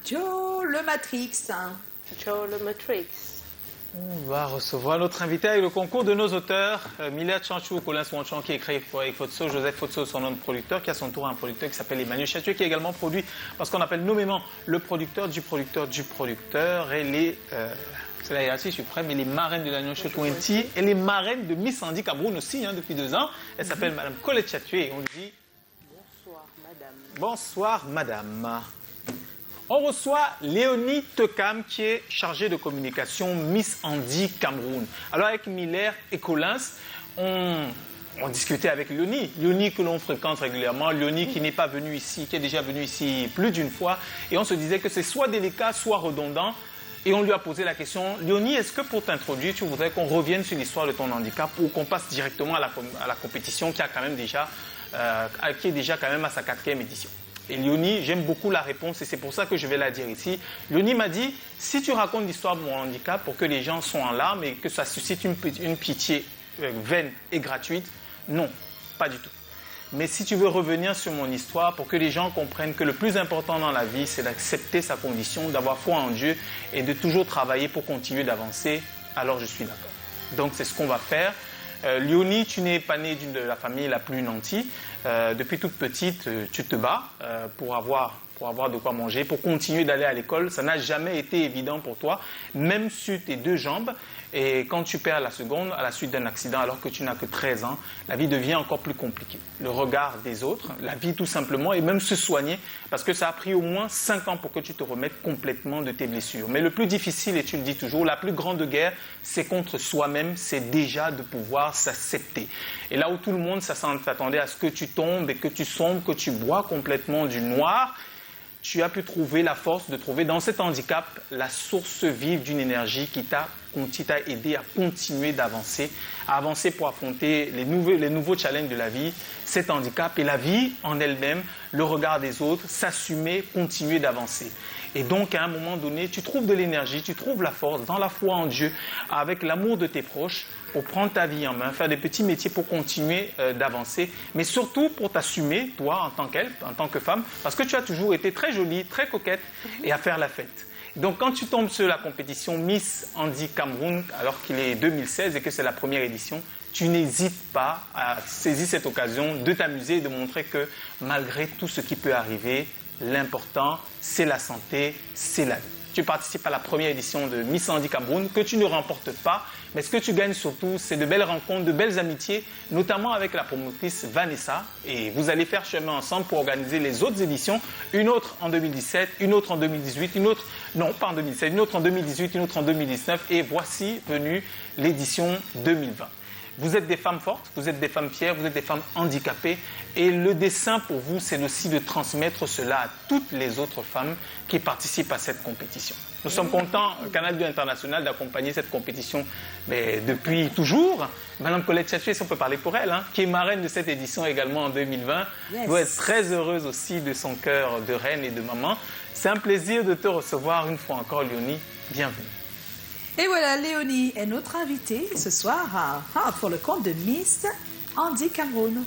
Joe le Matrix. Joe le Matrix. On va recevoir notre invité avec le concours de nos auteurs, Mila Chanchou, Colin Swanchan, qui écrit avec Fotso, Joseph Fotso, son nom de producteur, qui a son tour un producteur qui s'appelle Emmanuel Chatué, qui est également produit parce qu'on appelle nommément le producteur du producteur du producteur. Et les, c'est là je suis prêt, mais les marraines de l'Agneau Chouinti et les marraines de Miss Andy Cameroun aussi, depuis 2 ans. Elle s'appelle Madame Colette Chatué et on lui dit bonsoir, madame. Bonsoir, madame. On reçoit Léonie Tecam, qui est chargée de communication Miss Andy Cameroun. Alors avec Miller et Collins, on discutait avec Léonie. Léonie que l'on fréquente régulièrement, Léonie qui n'est pas venue ici, qui est déjà venue ici plus d'une fois. Et on se disait que c'est soit délicat, soit redondant. Et on lui a posé la question, Léonie, est-ce que pour t'introduire, tu voudrais qu'on revienne sur l'histoire de ton handicap ou qu'on passe directement à la compétition qui est déjà quand même à sa 4e édition? Et Léonie, j'aime beaucoup la réponse et c'est pour ça que je vais la dire ici. Léonie m'a dit, si tu racontes l'histoire de mon handicap pour que les gens soient en larmes et que ça suscite une pitié vaine et gratuite, non, pas du tout. Mais si tu veux revenir sur mon histoire pour que les gens comprennent que le plus important dans la vie, c'est d'accepter sa condition, d'avoir foi en Dieu et de toujours travailler pour continuer d'avancer, alors je suis d'accord. Donc c'est ce qu'on va faire. Léonie, tu n'es pas née de la famille la plus nantie. Depuis toute petite, tu te bats pour avoir de quoi manger, pour continuer d'aller à l'école. Ça n'a jamais été évident pour toi, même sur tes 2 jambes. Et quand tu perds la seconde à la suite d'un accident alors que tu n'as que 13 ans, la vie devient encore plus compliquée. Le regard des autres, la vie tout simplement, et même se soigner, parce que ça a pris au moins 5 ans pour que tu te remettes complètement de tes blessures. Mais le plus difficile, et tu le dis toujours, la plus grande guerre, c'est contre soi-même, c'est déjà de pouvoir s'accepter. Et là où tout le monde s'attendait à ce que tu tombes et que tu sombres, que tu bois complètement du noir, tu as pu trouver la force de trouver dans cet handicap la source vive d'une énergie qui t'a aidé à continuer d'avancer, à avancer pour affronter les nouveaux challenges de la vie, cet handicap et la vie en elle-même, le regard des autres, s'assumer, continuer d'avancer. Et donc, à un moment donné, tu trouves de l'énergie, tu trouves la force dans la foi en Dieu, avec l'amour de tes proches, pour prendre ta vie en main, faire des petits métiers pour continuer d'avancer, mais surtout pour t'assumer, toi, en tant que femme, parce que tu as toujours été très jolie, très coquette, et à faire la fête. Donc, quand tu tombes sur la compétition Miss Andy Cameroun, alors qu'il est 2016 et que c'est la première édition, tu n'hésites pas à saisir cette occasion de t'amuser et de montrer que malgré tout ce qui peut arriver, l'important, c'est la santé, c'est la vie. Tu participes à la première édition de Miss Andy Cameroun, que tu ne remportes pas, mais ce que tu gagnes surtout, c'est de belles rencontres, de belles amitiés, notamment avec la promotrice Vanessa. Et vous allez faire chemin ensemble pour organiser les autres éditions, une autre en 2017, une autre en 2018, une autre en 2018, une autre en 2019, et voici venue l'édition 2020. Vous êtes des femmes fortes, vous êtes des femmes fières, vous êtes des femmes handicapées. Et le dessein pour vous, c'est aussi de transmettre cela à toutes les autres femmes qui participent à cette compétition. Nous sommes contents, Canal 2 International, d'accompagner cette compétition depuis toujours. Madame Colette Chatué, si on peut parler pour elle, qui est marraine de cette édition également en 2020, doit être très heureuse aussi de son cœur de reine et de maman. C'est un plaisir de te recevoir une fois encore, Léonie. Bienvenue. Et voilà, Léonie est notre invitée ce soir pour le compte de Miss Andy Cameroun.